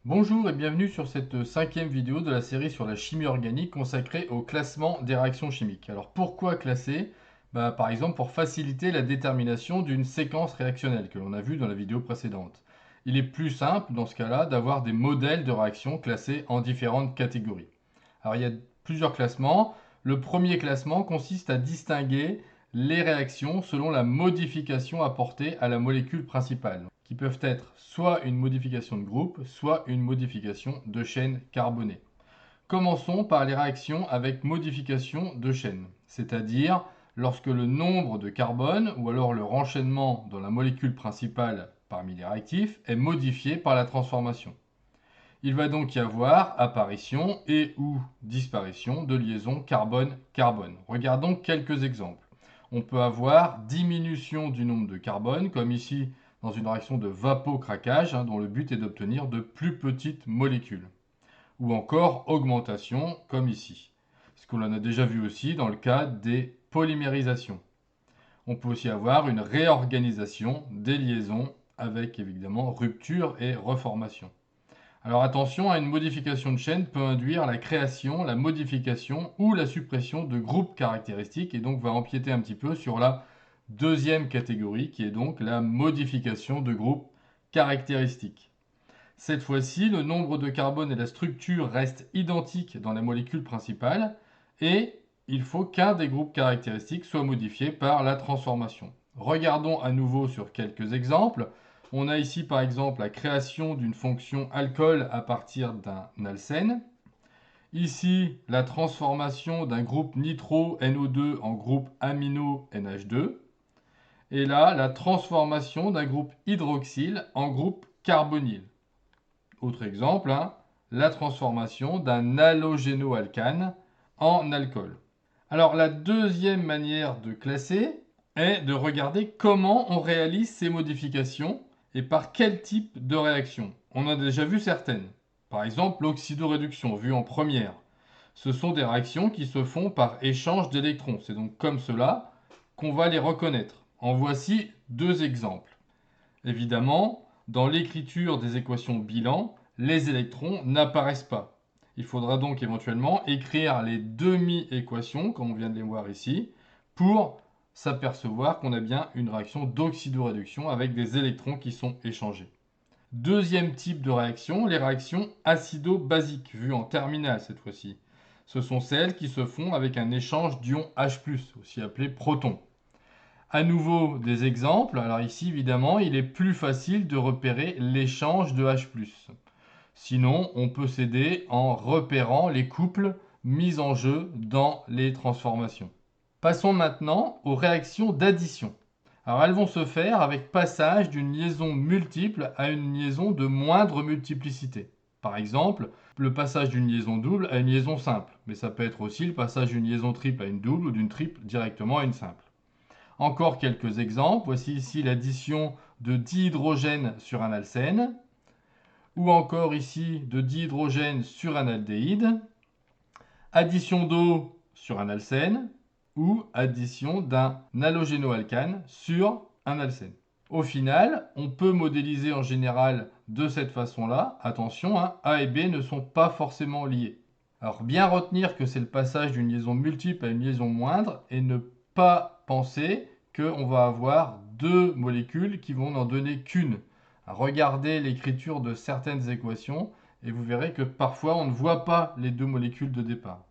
Bonjour et bienvenue sur cette cinquième vidéo de la série sur la chimie organique consacrée au classement des réactions chimiques. Alors pourquoi classer? Par exemple pour faciliter la détermination d'une séquence réactionnelle que l'on a vu dans la vidéo précédente. Il est plus simple dans ce cas-là d'avoir des modèles de réactions classés en différentes catégories. Alors il y a plusieurs classements. Le premier classement consiste à distinguer les réactions selon la modification apportée à la molécule principale, qui peuvent être soit une modification de groupe, soit une modification de chaîne carbonée. Commençons par les réactions avec modification de chaîne, c'est-à-dire lorsque le nombre de carbone ou alors le renchaînement dans la molécule principale parmi les réactifs est modifié par la transformation. Il va donc y avoir apparition et ou disparition de liaisons carbone-carbone. Regardons quelques exemples. On peut avoir diminution du nombre de carbone, comme ici dans une réaction de vapocraquage, dont le but est d'obtenir de plus petites molécules. Ou encore augmentation, comme ici. Ce que l'on a déjà vu aussi dans le cas des polymérisations. On peut aussi avoir une réorganisation des liaisons avec évidemment rupture et reformation. Alors attention, une modification de chaîne peut induire la création, la modification ou la suppression de groupes caractéristiques et donc va empiéter un petit peu sur la deuxième catégorie qui est donc la modification de groupes caractéristiques. Cette fois-ci, le nombre de carbone et la structure restent identiques dans la molécule principale et il faut qu'un des groupes caractéristiques soit modifié par la transformation. Regardons à nouveau sur quelques exemples. On a ici par exemple la création d'une fonction alcool à partir d'un alcène. Ici, la transformation d'un groupe nitro NO2 en groupe amino NH2. Et là, la transformation d'un groupe hydroxyle en groupe carbonyle. Autre exemple, la transformation d'un halogénoalcane en alcool. Alors la deuxième manière de classer est de regarder comment on réalise ces modifications et par quel type de réaction. On a déjà vu certaines. Par exemple, l'oxydoréduction, vue en première. Ce sont des réactions qui se font par échange d'électrons. C'est donc comme cela qu'on va les reconnaître. En voici deux exemples. Évidemment, dans l'écriture des équations bilan, les électrons n'apparaissent pas. Il faudra donc éventuellement écrire les demi-équations, comme on vient de les voir ici, pour s'apercevoir qu'on a bien une réaction d'oxydoréduction avec des électrons qui sont échangés. Deuxième type de réaction, les réactions acido-basiques, vues en terminale cette fois-ci. Ce sont celles qui se font avec un échange d'ions H+, aussi appelé proton. À nouveau des exemples. Alors ici, évidemment, il est plus facile de repérer l'échange de H+. Sinon, on peut s'aider en repérant les couples mis en jeu dans les transformations. Passons maintenant aux réactions d'addition. Alors elles vont se faire avec passage d'une liaison multiple à une liaison de moindre multiplicité. Par exemple, le passage d'une liaison double à une liaison simple. Mais ça peut être aussi le passage d'une liaison triple à une double ou d'une triple directement à une simple. Encore quelques exemples. Voici ici l'addition de dihydrogène sur un alcène, ou encore ici de dihydrogène sur un aldéhyde, addition d'eau sur un alcène, ou addition d'un halogénoalcane sur un alcène. Au final, on peut modéliser en général de cette façon-là. Attention, A et B ne sont pas forcément liés. Alors bien retenir que c'est le passage d'une liaison multiple à une liaison moindre et ne pas penser qu'on va avoir deux molécules qui vont n'en donner qu'une. Regardez l'écriture de certaines équations et vous verrez que parfois on ne voit pas les deux molécules de départ.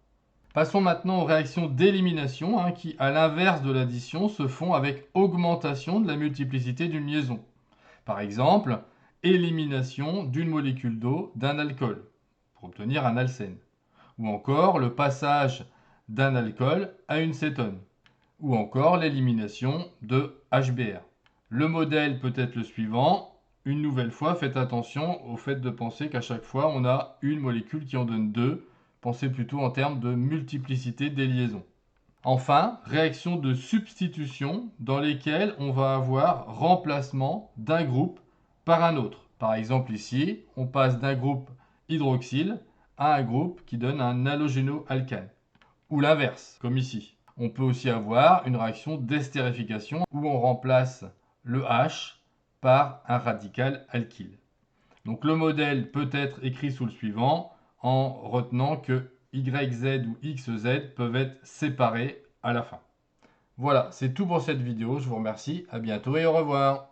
Passons maintenant aux réactions d'élimination qui, à l'inverse de l'addition, se font avec augmentation de la multiplicité d'une liaison. Par exemple, élimination d'une molécule d'eau d'un alcool pour obtenir un alcène. Ou encore le passage d'un alcool à une cétone. Ou encore l'élimination de HBr. Le modèle peut être le suivant. Une nouvelle fois, faites attention au fait de penser qu'à chaque fois, on a une molécule qui en donne deux. Pensez plutôt en termes de multiplicité des liaisons. Enfin, réaction de substitution dans lesquelles on va avoir remplacement d'un groupe par un autre. Par exemple ici, on passe d'un groupe hydroxyle à un groupe qui donne un halogénoalcane. Ou l'inverse, comme ici. On peut aussi avoir une réaction d'estérification où on remplace le H par un radical alkyle. Donc le modèle peut être écrit sous le suivant en retenant que YZ ou XZ peuvent être séparés à la fin. Voilà, c'est tout pour cette vidéo. Je vous remercie. À bientôt et au revoir.